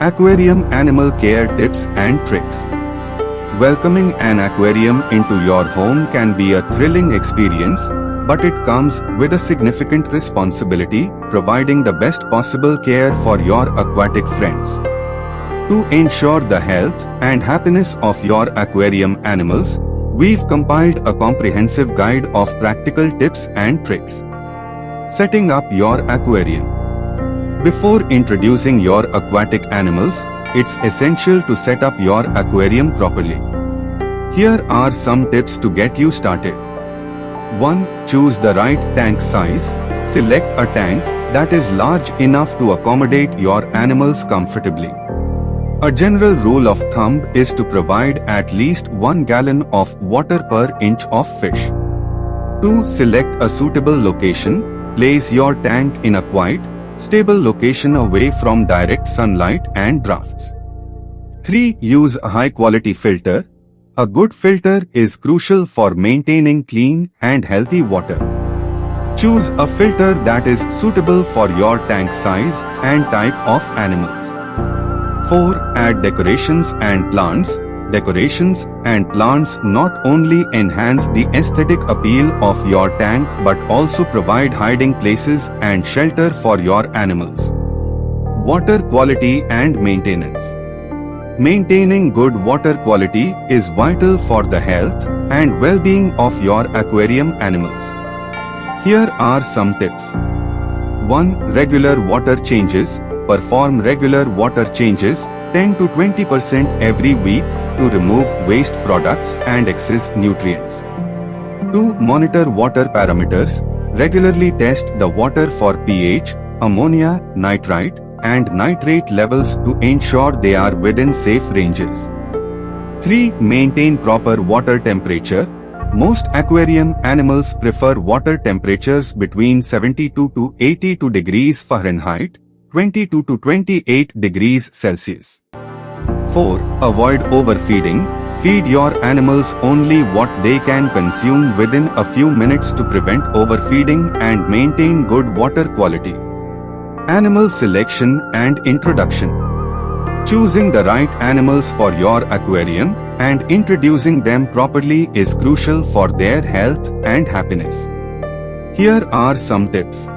Aquarium Animal Care Tips and Tricks. Welcoming an aquarium into your home can be a thrilling experience, but it comes with a significant responsibility, providing the best possible care for your aquatic friends. To ensure the health and happiness of your aquarium animals, we've compiled a comprehensive guide of practical tips and tricks. Setting up your aquarium. Before introducing your aquatic animals, it's essential to set up your aquarium properly. Here are some tips to get you started. 1. Choose the right tank size. Select a tank that is large enough to accommodate your animals comfortably. A general rule of thumb is to provide at least 1 gallon of water per inch of fish. 2. Select a suitable location. Place your tank in a quiet, stable location away from direct sunlight and drafts. 3. Use a high-quality filter. A good filter is crucial for maintaining clean and healthy water. Choose a filter that is suitable for your tank size and type of animals. 4. Add decorations and plants. Decorations and plants not only enhance the aesthetic appeal of your tank but also provide hiding places and shelter for your animals. Water quality and maintenance. Maintaining good water quality is vital for the health and well-being of your aquarium animals. Here are some tips. 1. Regular water changes. Perform regular water changes 10 to 20% every week to remove waste products and excess nutrients. 2. Monitor water parameters. Regularly test the water for pH, ammonia, nitrite, and nitrate levels to ensure they are within safe ranges. 3. Maintain proper water temperature. Most aquarium animals prefer water temperatures between 72 to 82 degrees Fahrenheit, 22 to 28 degrees Celsius. 4. Avoid overfeeding. Feed your animals only what they can consume within a few minutes to prevent overfeeding and maintain good water quality. Animal selection and introduction. Choosing the right animals for your aquarium and introducing them properly is crucial for their health and happiness. Here are some tips.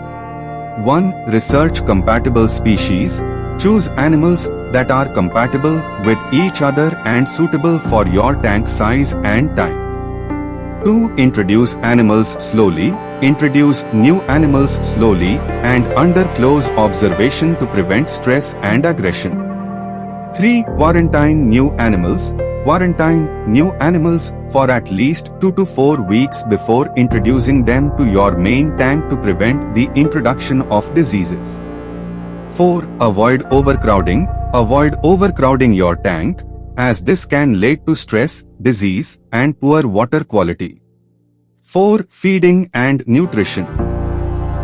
1. Research compatible species. Choose animals that are compatible with each other and suitable for your tank size and type. 2. Introduce animals slowly. Introduce new animals slowly and under close observation to prevent stress and aggression. 3. Quarantine new animals. Quarantine new animals for at least 2 to 4 weeks before introducing them to your main tank to prevent the introduction of diseases. 4. Avoid overcrowding. Avoid overcrowding your tank, as this can lead to stress, disease, and poor water quality. 4. Feeding and nutrition.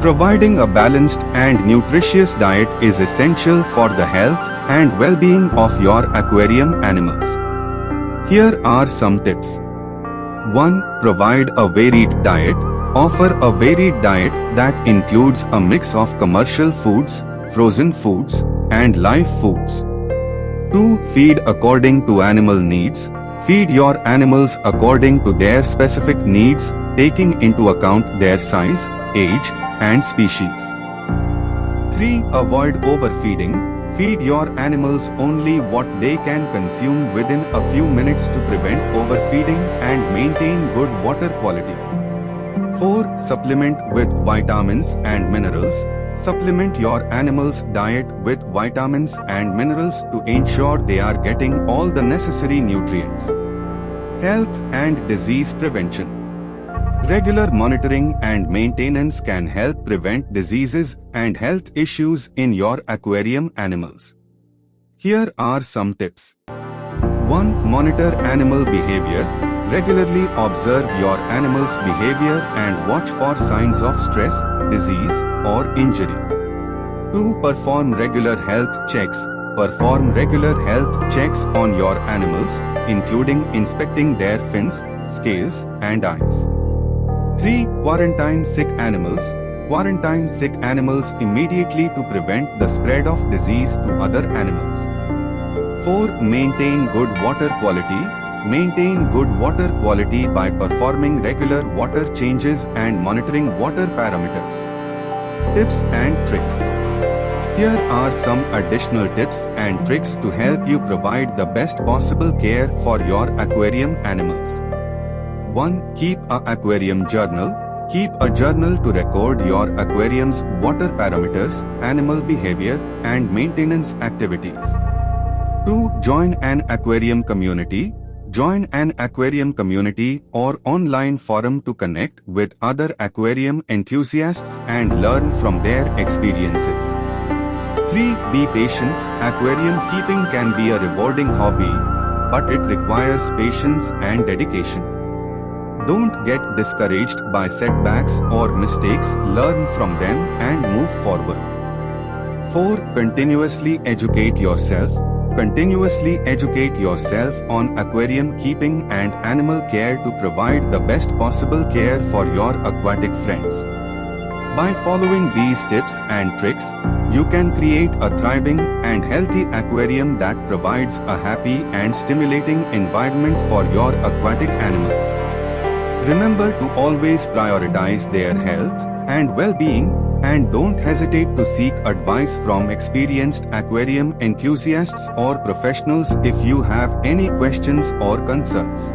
Providing a balanced and nutritious diet is essential for the health and well-being of your aquarium animals. Here are some tips. 1. Provide a varied diet. Offer a varied diet that includes a mix of commercial foods, frozen foods, and live foods. 2. Feed according to animal needs. Feed your animals according to their specific needs, taking into account their size, age, and species. 3. Avoid overfeeding. Feed your animals only what they can consume within a few minutes to prevent overfeeding and maintain good water quality. 4. Supplement with vitamins and minerals. Supplement your animals' diet with vitamins and minerals to ensure they are getting all the necessary nutrients. Health and disease prevention. Regular monitoring and maintenance can help prevent diseases and health issues in your aquarium animals. Here are some tips. 1. Monitor animal behavior. Regularly observe your animal's behavior and watch for signs of stress, disease, or injury. 2. Perform regular health checks. Perform regular health checks on your animals, including inspecting their fins, scales, and eyes. 3. Quarantine sick animals. Quarantine sick animals immediately to prevent the spread of disease to other animals. 4. Maintain good water quality. Maintain good water quality by performing regular water changes and monitoring water parameters. Tips and tricks. Here are some additional tips and tricks to help you provide the best possible care for your aquarium animals. 1. Keep an aquarium journal. Keep a journal to record your aquarium's water parameters, animal behavior, and maintenance activities. 2. Join an aquarium community. Join an aquarium community or online forum to connect with other aquarium enthusiasts and learn from their experiences. 3. Be patient. Aquarium keeping can be a rewarding hobby, but it requires patience and dedication. Don't get discouraged by setbacks or mistakes, learn from them and move forward. 4. Continuously educate yourself. Continuously educate yourself on aquarium keeping and animal care to provide the best possible care for your aquatic friends. By following these tips and tricks, you can create a thriving and healthy aquarium that provides a happy and stimulating environment for your aquatic animals. Remember to always prioritize their health and well-being, and don't hesitate to seek advice from experienced aquarium enthusiasts or professionals if you have any questions or concerns.